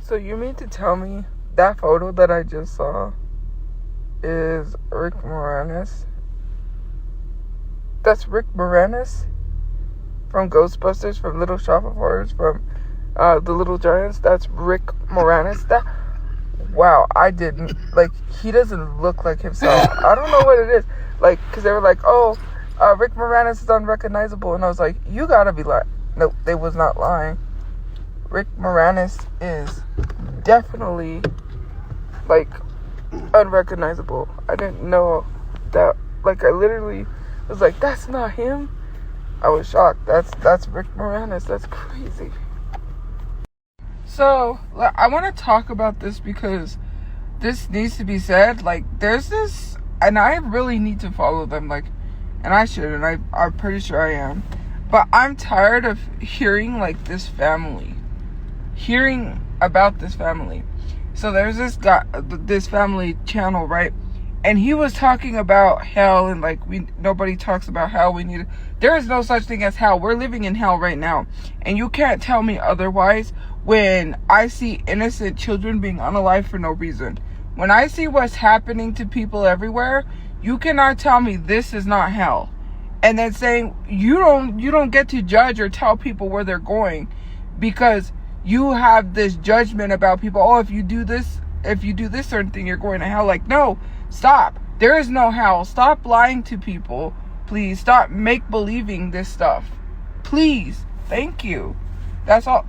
So you mean to tell me that photo that I just saw is Rick Moranis? That's Rick Moranis from Ghostbusters, from Little Shop of Horrors, from The Little Giants. That's Rick Moranis. Wow, I didn't, he doesn't look like himself. I don't know what it is. Because they were like, oh, Rick Moranis is unrecognizable. And I was like, you gotta be lying. Nope, they was not lying. Rick Moranis is definitely, unrecognizable. I didn't know that. I literally was like, that's not him. I was shocked. That's Rick Moranis. That's crazy. So, I want to talk about this because this needs to be said. There's this, and I really need to follow them, and I should, and I'm pretty sure I am. But I'm tired of hearing, hearing about this family. So there's this guy, this family channel, right? And he was talking about hell, and nobody talks about hell. There is no such thing as hell. We're living in hell right now. And you can't tell me otherwise when I see innocent children being unalive for no reason. When I see what's happening to people everywhere, you cannot tell me this is not hell. And then saying you don't get to judge or tell people where they're going because you have this judgment about people. Oh, if you do this certain thing, you're going to hell. No, stop. There is no hell. Stop lying to people. Please stop make-believing this stuff. Please. Thank you. That's all.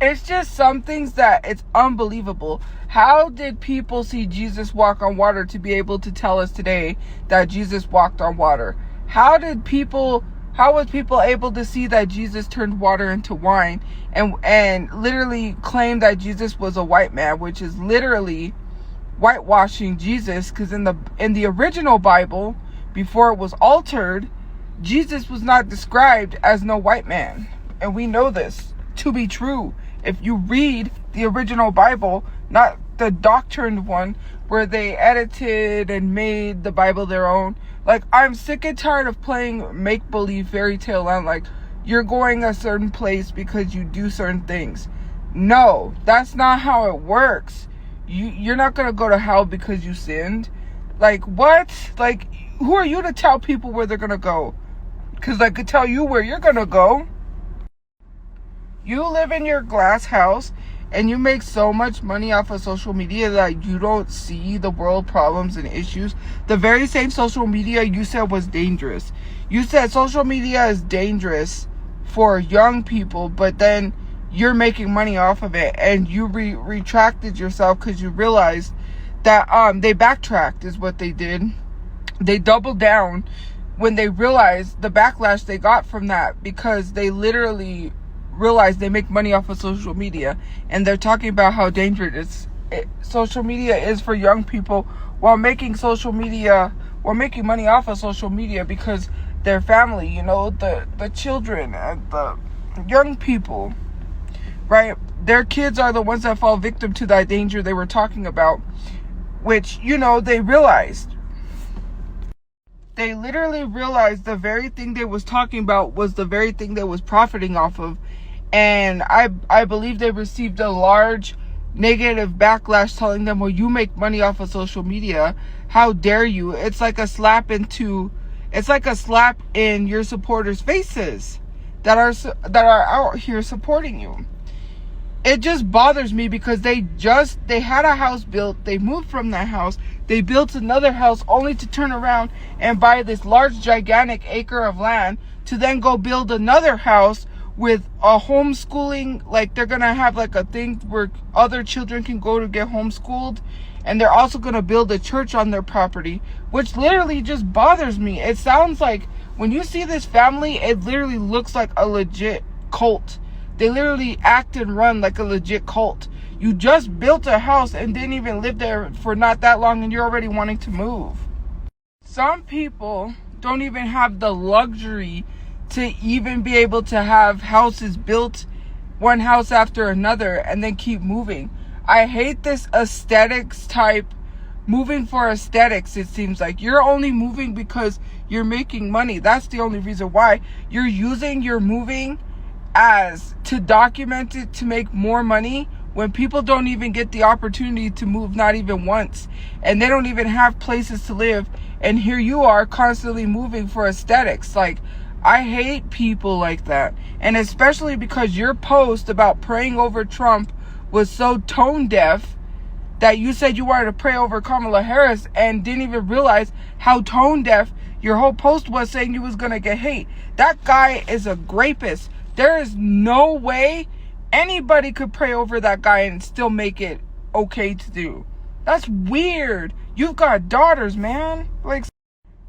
It's just some things that it's unbelievable. How did people see Jesus walk on water to be able to tell us today that Jesus walked on water? How was people able to see that Jesus turned water into wine and literally claim that Jesus was a white man, which is literally whitewashing Jesus? Because in the original Bible, before it was altered, Jesus was not described as no white man. And we know this to be true. If you read the original Bible, not the doctrined one where they edited and made the Bible their own. I'm sick and tired of playing make-believe fairy tale land. You're going a certain place because you do certain things. No, that's not how it works. You're not going to go to hell because you sinned. What? Who are you to tell people where they're going to go? Because I could tell you where you're going to go. You live in your glass house and you make so much money off of social media that you don't see the world problems and issues. The very same social media you said was dangerous. You said social media is dangerous for young people, but then you're making money off of it, and you retracted yourself because you realized that they backtracked is what they did. They doubled down when they realized the backlash they got from that, because they literally realize they make money off of social media, and they're talking about how dangerous social media is for young people while making money off of social media because their family, the children and the young people, right? Their kids are the ones that fall victim to that danger they were talking about, which, they realized. They literally realized the very thing they was talking about was the very thing they was profiting off of. And I believe they received a large negative backlash telling them, well, you make money off of social media. How dare you? It's like a slap in your supporters' faces that are out here supporting you. It just bothers me because they had a house built. They moved from that house. They built another house only to turn around and buy this large, gigantic acre of land to then go build another house with a homeschooling. They're going to have a thing where other children can go to get homeschooled. And they're also going to build a church on their property, which literally just bothers me. It sounds like when you see this family, it literally looks like a legit cult. They literally act and run like a legit cult. You just built a house and didn't even live there for not that long, and you're already wanting to move. Some people don't even have the luxury to even be able to have houses built one house after another and then keep moving. I hate this aesthetics type, moving for aesthetics. It seems like you're only moving because you're making money. That's the only reason why. You're using your moving as to document it to make more money, when people don't even get the opportunity to move, not even once, and they don't even have places to live, and here you are constantly moving for aesthetics. Like, I hate people like that. And especially because your post about praying over Trump was so tone deaf that you said you wanted to pray over Kamala Harris and didn't even realize how tone deaf your whole post was, saying you was going to get hate. That guy is a rapist. There is no way anybody could pray over that guy and still make it okay to do. That's weird. You've got daughters, man. Like,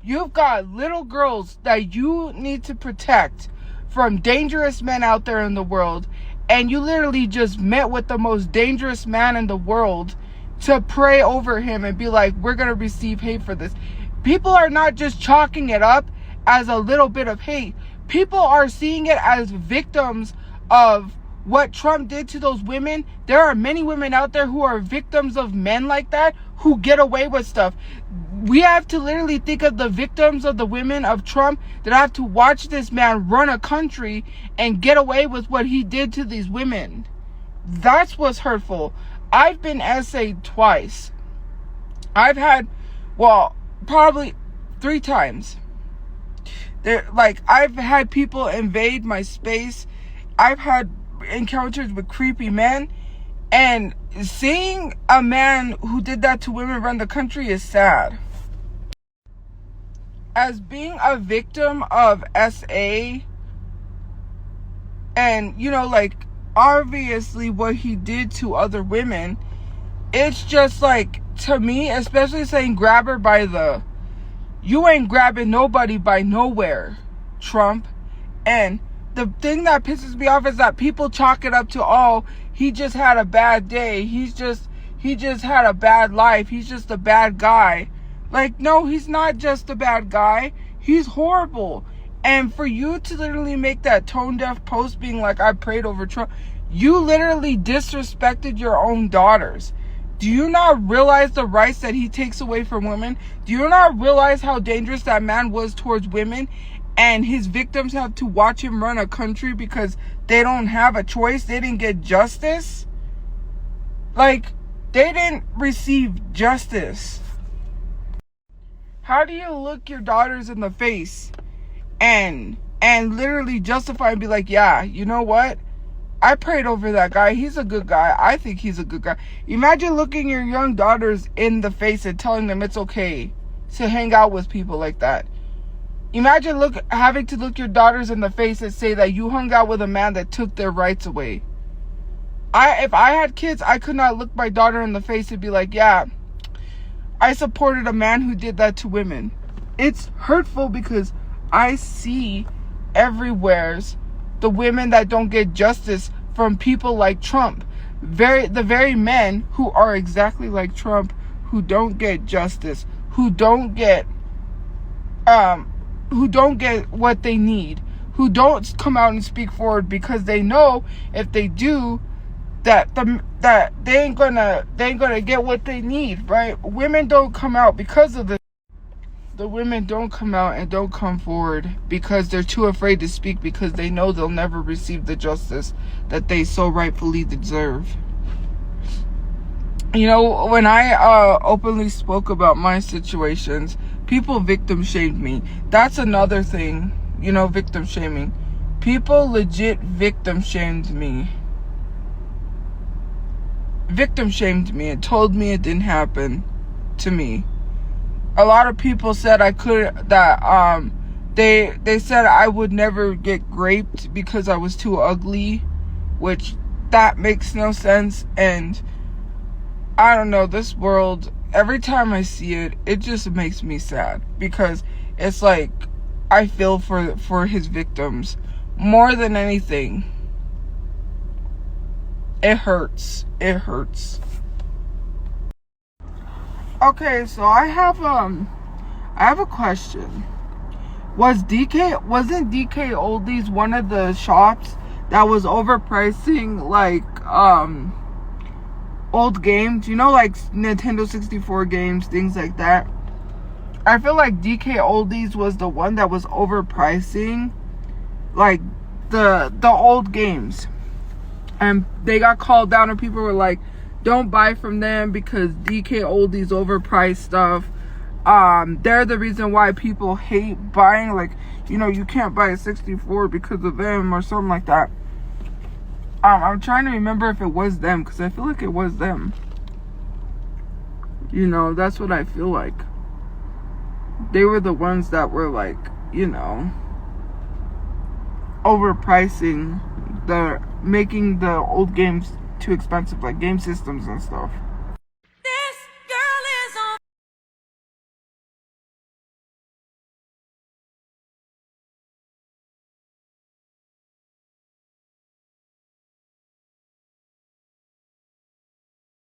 you've got little girls that you need to protect from dangerous men out there in the world, and you literally just met with the most dangerous man in the world to pray over him and be like, we're going to receive hate for this. People are not just chalking it up as a little bit of hate. People are seeing it as victims of what Trump did to those women. There are many women out there who are victims of men like that, who get away with stuff. We have to literally think of the victims of the women of Trump that have to watch this man run a country and get away with what he did to these women. That's what's hurtful. I've been essayed twice. I've had, well, probably 3 times. I've had people invade my space. I've had encounters with creepy men. And seeing a man who did that to women run the country is sad. As being a victim of SA, and, you know, like, obviously what he did to other women, it's just like, to me, especially saying grab her by the, you ain't grabbing nobody by nowhere, Trump. And the thing that pisses me off is that people chalk it up to, oh, he just had a bad day, he just had a bad life, he's just a bad guy. Like, no, he's not just a bad guy, he's horrible. And for you to literally make that tone deaf post being like, I prayed over Trump, you literally disrespected your own daughters. Do you not realize the rights that he takes away from women? Do you not realize how dangerous that man was towards women? And his victims have to watch him run a country because they don't have a choice. They didn't get justice. Like, they didn't receive justice. How do you look your daughters in the face and literally justify and be like, yeah, you know what? I prayed over that guy. He's a good guy. I think he's a good guy. Imagine looking your young daughters in the face and telling them it's okay to hang out with people like that. Imagine having to look your daughters in the face and say that you hung out with a man that took their rights away. If I had kids, I could not look my daughter in the face and be like, yeah, I supported a man who did that to women. It's hurtful because I see everywhere's the women that don't get justice from people like Trump. The very men who are exactly like Trump, who don't get justice, who don't get what they need, who don't come out and speak forward because they know if they do that they ain't gonna get what they need, right? Women don't come out because of this. The women don't come out and don't come forward because they're too afraid to speak, because they know they'll never receive the justice that they so rightfully deserve. You know, when I openly spoke about my situations, people victim shamed me. That's another thing, you know, victim shaming. People legit victim shamed me. Victim shamed me and told me it didn't happen to me. A lot of people said they said I would never get raped because I was too ugly, which that makes no sense. And I don't know, this world, every time I see it, it just makes me sad, because it's like I feel for his victims more than anything. It hurts. It hurts. Okay, so I have a question. Wasn't DK Oldies one of the shops that was overpricing like old games? You know, like Nintendo 64 games, things like that. I feel like DK Oldies was the one that was overpricing like the old games. and they got called down, and people were like, don't buy from them because DK Oldies overpriced stuff. They're the reason why people hate buying, like, you know, you can't buy a 64 because of them or something like that. I'm trying to remember if it was them, because I feel like it was them. You know, that's what I feel like. They were the ones that were like, you know, overpricing making the old games too expensive, like game systems and stuff.